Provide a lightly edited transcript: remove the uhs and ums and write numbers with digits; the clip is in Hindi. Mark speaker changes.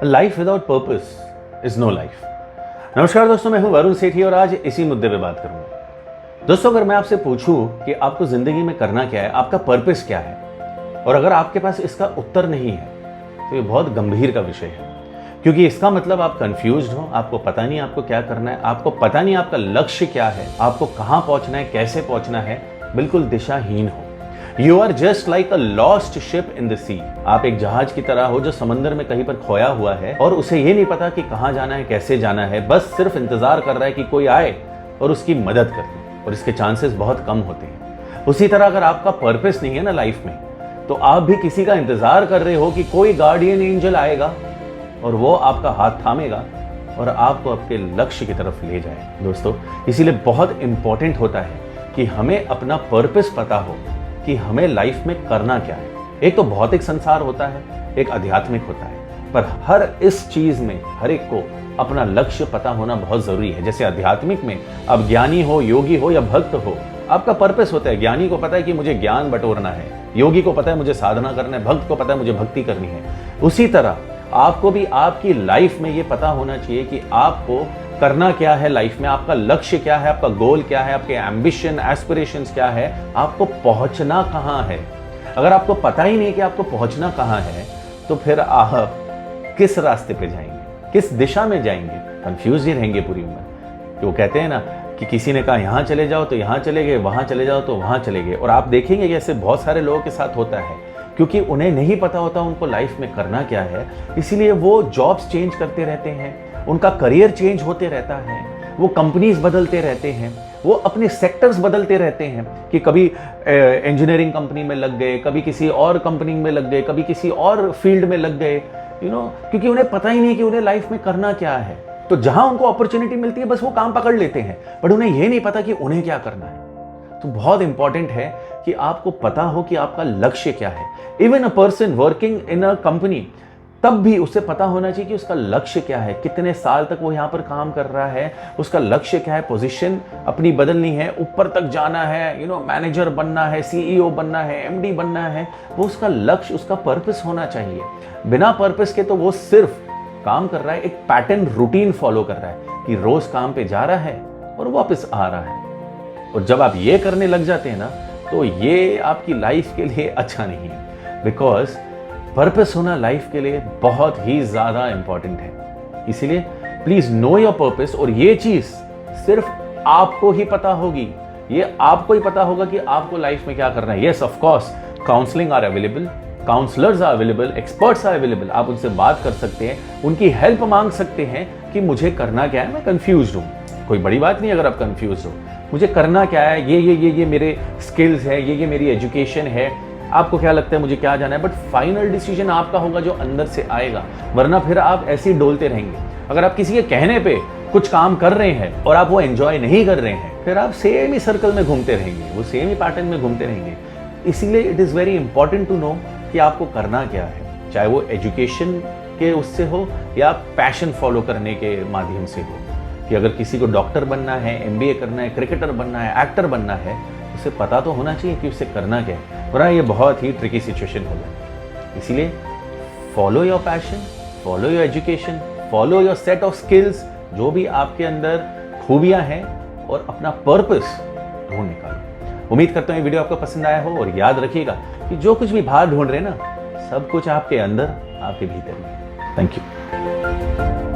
Speaker 1: Life without purpose is no life. नमस्कार दोस्तों, मैं हूं वरुण सेठी और आज इसी मुद्दे पे बात करूंगा। दोस्तों, अगर मैं आपसे पूछूं कि आपको जिंदगी में करना क्या है, आपका पर्पस क्या है, और अगर आपके पास इसका उत्तर नहीं है तो ये बहुत गंभीर का विषय है, क्योंकि इसका मतलब आप कंफ्यूज्ड हो, आपको पता नहीं आपको क्या करना है, आपको पता नहीं आपका लक्ष्य क्या है, आपको कहां पहुंचना है, कैसे पहुंचना है, बिल्कुल दिशाहीन हो। You are just like a lost ship in the sea. आप एक जहाज की तरह हो जो समंदर में कहीं पर खोया हुआ है और उसे ये नहीं पता कि कहां जाना है, कैसे जाना है, बस सिर्फ इंतजार कर रहा है कि कोई आए और उसकी मदद कर दे, और इसके चांसेस बहुत कम होते हैं। उसी तरह अगर आपका पर्पस नहीं है ना लाइफ में, तो आप भी किसी का इंतजार कर रहे हो कि कोई गार्डियन एंजल आएगा और वो आपका हाथ थामेगा और आपको आपके लक्ष्य की तरफ ले जाए। दोस्तों, इसीलिए बहुत इंपॉर्टेंट होता है कि हमें अपना पर्पस पता हो कि हमें लाइफ में करना क्या है। एक तो भौतिक संसार होता है, एक आध्यात्मिक होता है, पर हर इस चीज में हर एक को अपना लक्ष्य पता होना बहुत जरूरी है। जैसे आध्यात्मिक में अब ज्ञानी हो, योगी हो या भक्त हो, आपका पर्पस होता है। ज्ञानी को पता है कि मुझे ज्ञान बटोरना है, योगी को पता है मुझे साधना करना है, भक्त को पता है मुझे भक्ति करनी है। उसी तरह आपको भी आपकी लाइफ में ये पता होना चाहिए कि आपको करना क्या है लाइफ में, आपका लक्ष्य क्या है, आपका गोल क्या है, आपके एम्बिशन एस्पिरेशंस क्या है, आपको पहुंचना कहां है। अगर आपको पता ही नहीं कि आपको पहुंचना कहां है, तो फिर आप किस रास्ते पे जाएंगे, किस दिशा में जाएंगे, कंफ्यूज ही रहेंगे पूरी उम्र। वो कहते हैं ना कि किसी ने कहा यहां चले जाओ तो यहां चले गए, वहां चले जाओ तो वहां चले गए। और आप देखेंगे कि ऐसे बहुत सारे लोगों के साथ होता है, क्योंकि उन्हें नहीं पता होता उनको लाइफ में करना क्या है, इसीलिए वो जॉब्स चेंज करते रहते हैं, उनका करियर चेंज होते रहता है, वो कंपनीज बदलते रहते हैं, वो अपने सेक्टर्स बदलते रहते हैं कि कभी इंजीनियरिंग कंपनी में लग गए, कभी किसी और कंपनी में लग गए, कभी किसी और फील्ड में लग गए, क्योंकि उन्हें पता ही नहीं कि उन्हें लाइफ में करना क्या है। तो जहां उनको अपॉर्चुनिटी मिलती है बस वो काम पकड़ लेते हैं, बट उन्हें यह नहीं पता कि उन्हें क्या करना है। तो बहुत इंपॉर्टेंट है कि आपको पता हो कि आपका लक्ष्य क्या है। Even a person working in a company, तब भी उसे पता होना चाहिए कि उसका लक्ष्य क्या है, कितने साल तक वो यहाँ पर काम कर रहा है, उसका लक्ष्य क्या है। पोजीशन अपनी बदलनी है, ऊपर तक जाना है, मैनेजर बनना है, सीईओ बनना है, एमडी बनना है, वो उसका लक्ष्य, उसका पर्पस होना चाहिए। बिना पर्पस के तो वो सिर्फ काम कर रहा है, एक पैटर्न रूटीन फॉलो कर रहा है कि रोज काम पे जा रहा है और वापस आ रहा है। और जब आप ये करने लग जाते हैं ना, तो ये आपकी लाइफ के लिए अच्छा नहीं है, बिकॉज पर्पस होना लाइफ के लिए बहुत ही ज्यादा इंपॉर्टेंट है। इसीलिए प्लीज नो योर पर्पस, और ये चीज सिर्फ आपको ही पता होगी, ये आपको ही पता होगा कि आपको लाइफ में क्या करना है। Yes, of course, counselling are available, counsellors are available, experts are available. आप उनसे बात कर सकते हैं, उनकी हेल्प मांग सकते हैं कि मुझे करना क्या है, मैं कंफ्यूज हूं। कोई बड़ी बात नहीं अगर आप कंफ्यूज हो, मुझे करना क्या है, ये मेरे स्किल्स है, ये मेरी एजुकेशन है, आपको क्या लगता है मुझे क्या जाना है। बट फाइनल डिसीजन आपका होगा जो अंदर से आएगा, वरना फिर आप ऐसे ही डोलते रहेंगे। अगर आप किसी के कहने पे कुछ काम कर रहे हैं और आप वो एंजॉय नहीं कर रहे हैं, फिर आप सेम ही सर्कल में घूमते रहेंगे, वो सेम ही पैटर्न में घूमते रहेंगे। इसीलिए it is very important to know कि आपको करना क्या है, चाहे वो एजुकेशन के उससे हो या पैशन फॉलो करने के माध्यम से हो। कि अगर किसी को डॉक्टर बनना है, एमबीए करना है, क्रिकेटर बनना है, एक्टर बनना है, उसे पता तो होना चाहिए कि उसे करना क्या है, वरना ये बहुत ही ट्रिकी सिचुएशन हो जाए। इसीलिए follow your passion, follow your education, follow your set of skills, जो भी आपके अंदर खूबियां हैं, और अपना पर्पस ढूंढ निकालो। उम्मीद करता हूं ये वीडियो आपको पसंद आया हो, और याद रखिएगा कि जो कुछ भी बाहर ढूंढ रहे हैं ना, सब कुछ आपके अंदर, आपके भीतर ही है। Thank you.